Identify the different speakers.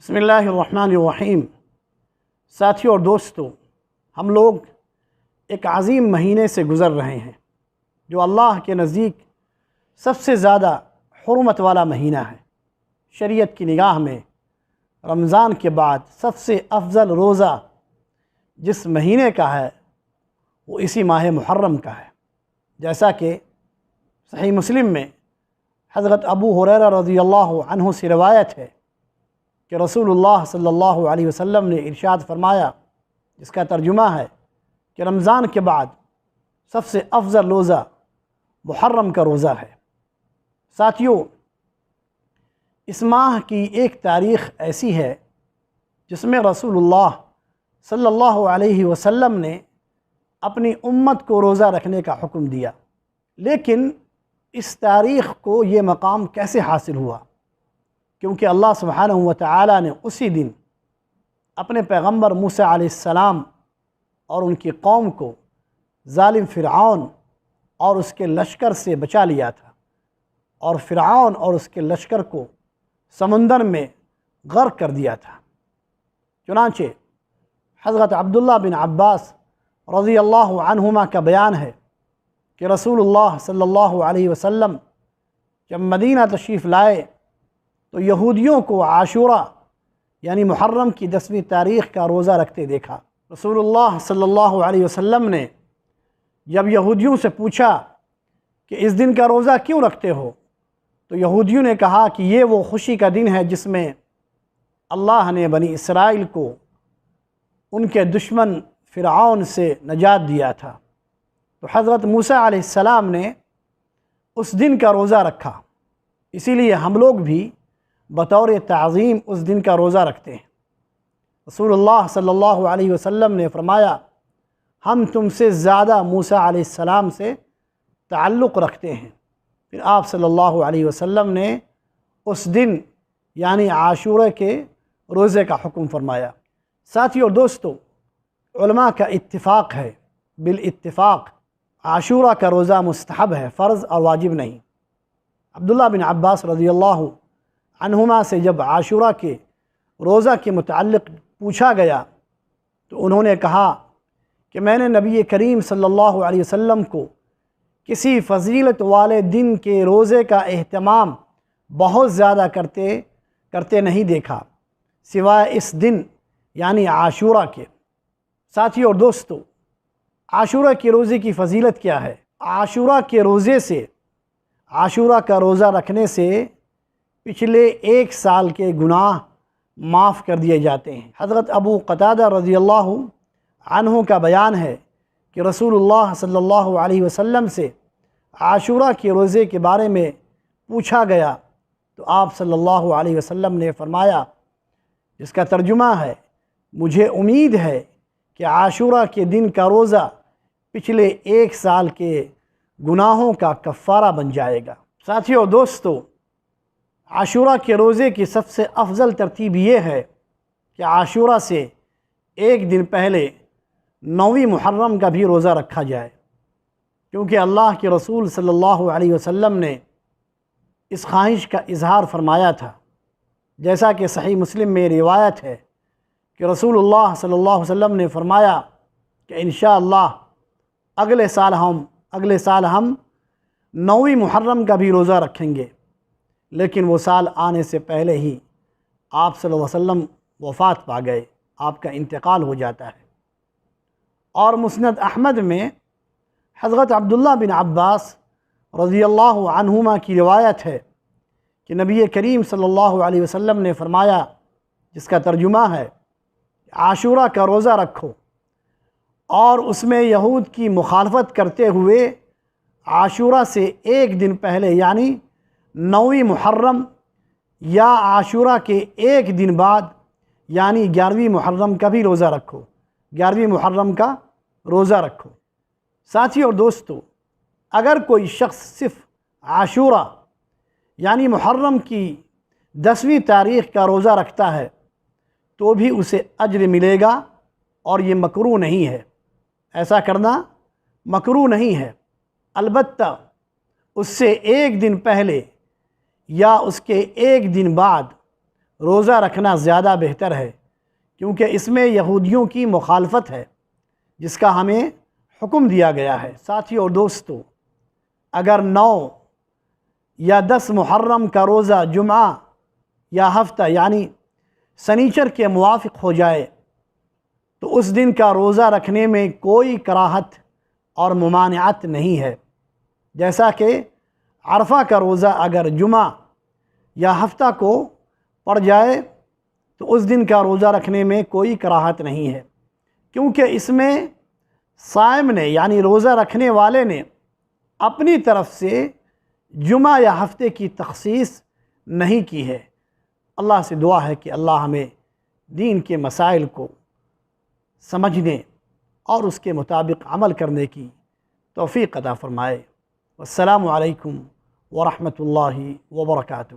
Speaker 1: بسم اللہ الرحمن الرحیم۔ ساتھیوں اور دوستوں، ہم لوگ ایک عظیم مہینے سے گزر رہے ہیں جو اللہ کے نزدیک سب سے زیادہ حرمت والا مہینہ ہے۔ شریعت کی نگاہ میں رمضان کے بعد سب سے افضل روزہ جس مہینے کا ہے وہ اسی ماہ محرم کا ہے، جیسا کہ صحیح مسلم میں حضرت ابو ہریرہ رضی اللہ عنہ سے روایت ہے کہ رسول اللہ صلی اللہ علیہ وسلم نے ارشاد فرمایا، جس کا ترجمہ ہے کہ رمضان کے بعد سب سے افضل روزہ محرم کا روزہ ہے۔ ساتھیوں، اس ماہ کی ایک تاریخ ایسی ہے جس میں رسول اللہ صلی اللہ علیہ وسلم نے اپنی امت کو روزہ رکھنے کا حکم دیا، لیکن اس تاریخ کو یہ مقام کیسے حاصل ہوا؟ کیونکہ اللہ سبحانہ و تعالی نے اسی دن اپنے پیغمبر موسیٰ علیہ السلام اور ان کی قوم کو ظالم فرعون اور اس کے لشکر سے بچا لیا تھا، اور فرعون اور اس کے لشکر کو سمندر میں غرق کر دیا تھا۔ چنانچہ حضرت عبداللہ بن عباس رضی اللہ عنہما کا بیان ہے کہ رسول اللہ صلی اللہ علیہ وسلم جب مدینہ تشریف لائے تو یہودیوں کو عاشورہ یعنی محرم کی 10ویں تاریخ کا روزہ رکھتے دیکھا۔ رسول اللہ صلی اللہ علیہ وسلم نے جب یہودیوں سے پوچھا کہ اس دن کا روزہ کیوں رکھتے ہو، تو یہودیوں نے کہا کہ یہ وہ خوشی کا دن ہے جس میں اللہ نے بنی اسرائیل کو ان کے دشمن فرعون سے نجات دیا تھا۔ تو حضرت موسیٰ علیہ السلام نے اس دن کا روزہ رکھا، اسی لیے ہم لوگ بھی بطور تعظیم اس دن کا روزہ رکھتے ہیں۔ رسول اللہ صلی اللہ علیہ وسلم نے فرمایا، ہم تم سے زیادہ موسیٰ علیہ السلام سے تعلق رکھتے ہیں۔ پھر آپ صلی اللہ علیہ وسلم نے اس دن یعنی عاشورہ کے روزے کا حکم فرمایا۔ ساتھیوں اور دوستوں، علماء کا اتفاق ہے، بالاتفاق عاشورہ کا روزہ مستحب ہے، فرض اور واجب نہیں۔ عبداللہ بن عباس رضی اللہ عنہما سے جب عاشورہ کے روزہ کے متعلق پوچھا گیا تو انہوں نے کہا کہ میں نے نبی کریم صلی اللہ علیہ وسلم کو کسی فضیلت والے دن کے روزے کا اہتمام بہت زیادہ کرتے نہیں دیکھا سوائے اس دن یعنی عاشورہ کے۔ ساتھیوں اور دوستوں، عاشورہ کے روزے کی فضیلت کیا ہے؟ عاشورہ کے روزے سے، عاشورہ کا روزہ رکھنے سے پچھلے 1 سال کے گناہ معاف کر دیے جاتے ہیں۔ حضرت ابو قتادہ رضی اللہ عنہ کا بیان ہے کہ رسول اللہ صلی اللہ علیہ وسلم سے عاشورہ کے روزے کے بارے میں پوچھا گیا تو آپ صلی اللہ علیہ وسلم نے فرمایا، جس کا ترجمہ ہے، مجھے امید ہے کہ عاشورہ کے دن کا روزہ پچھلے 1 سال کے گناہوں کا کفارہ بن جائے گا۔ ساتھیوں اور دوستوں، عاشورہ کے روزے کی سب سے افضل ترتیب یہ ہے کہ عاشورہ سے 1 دن پہلے 9ویں محرم کا بھی روزہ رکھا جائے، کیونکہ اللہ کے رسول صلی اللہ علیہ وسلم نے اس خواہش کا اظہار فرمایا تھا، جیسا کہ صحیح مسلم میں روایت ہے کہ رسول اللہ صلی اللہ علیہ وسلم نے فرمایا کہ انشاءاللہ اگلے سال ہم 9ویں محرم کا بھی روزہ رکھیں گے، لیکن وہ سال آنے سے پہلے ہی آپ صلی اللہ علیہ وسلم وفات پا گئے، آپ کا انتقال ہو جاتا ہے۔ اور مسند احمد میں حضرت عبداللہ بن عباس رضی اللہ عنہما کی روایت ہے کہ نبی کریم صلی اللہ علیہ وسلم نے فرمایا، جس کا ترجمہ ہے، عاشورہ کا روزہ رکھو اور اس میں یہود کی مخالفت کرتے ہوئے عاشورہ سے 1 دن پہلے یعنی 9ویں محرم یا عاشورہ کے 1 دن بعد یعنی 11ویں محرم کا بھی روزہ رکھو، 11ویں محرم کا روزہ رکھو۔ ساتھیوں اور دوستوں، اگر کوئی شخص صرف عاشورہ یعنی محرم کی 10ویں تاریخ کا روزہ رکھتا ہے تو بھی اسے اجر ملے گا، اور یہ مکروہ نہیں ہے، ایسا کرنا مکروہ نہیں ہے۔ البتہ اس سے 1 دن پہلے یا اس کے 1 دن بعد روزہ رکھنا زیادہ بہتر ہے، کیونکہ اس میں یہودیوں کی مخالفت ہے جس کا ہمیں حکم دیا گیا ہے۔ ساتھیو اور دوستو، اگر 9 یا 10 محرم کا روزہ جمعہ یا ہفتہ یعنی سنیچر کے موافق ہو جائے تو اس دن کا روزہ رکھنے میں کوئی کراہت اور ممانعت نہیں ہے، جیسا کہ عرفہ کا روزہ اگر جمعہ یا ہفتہ کو پڑ جائے تو اس دن کا روزہ رکھنے میں کوئی کراہت نہیں ہے، کیونکہ اس میں صائم نے یعنی روزہ رکھنے والے نے اپنی طرف سے جمعہ یا ہفتے کی تخصیص نہیں کی ہے۔ اللہ سے دعا ہے کہ اللہ ہمیں دین کے مسائل کو سمجھنے اور اس کے مطابق عمل کرنے کی توفیق عطا فرمائے۔ والسلام علیکم ورحمۃ اللہ وبرکاتہ۔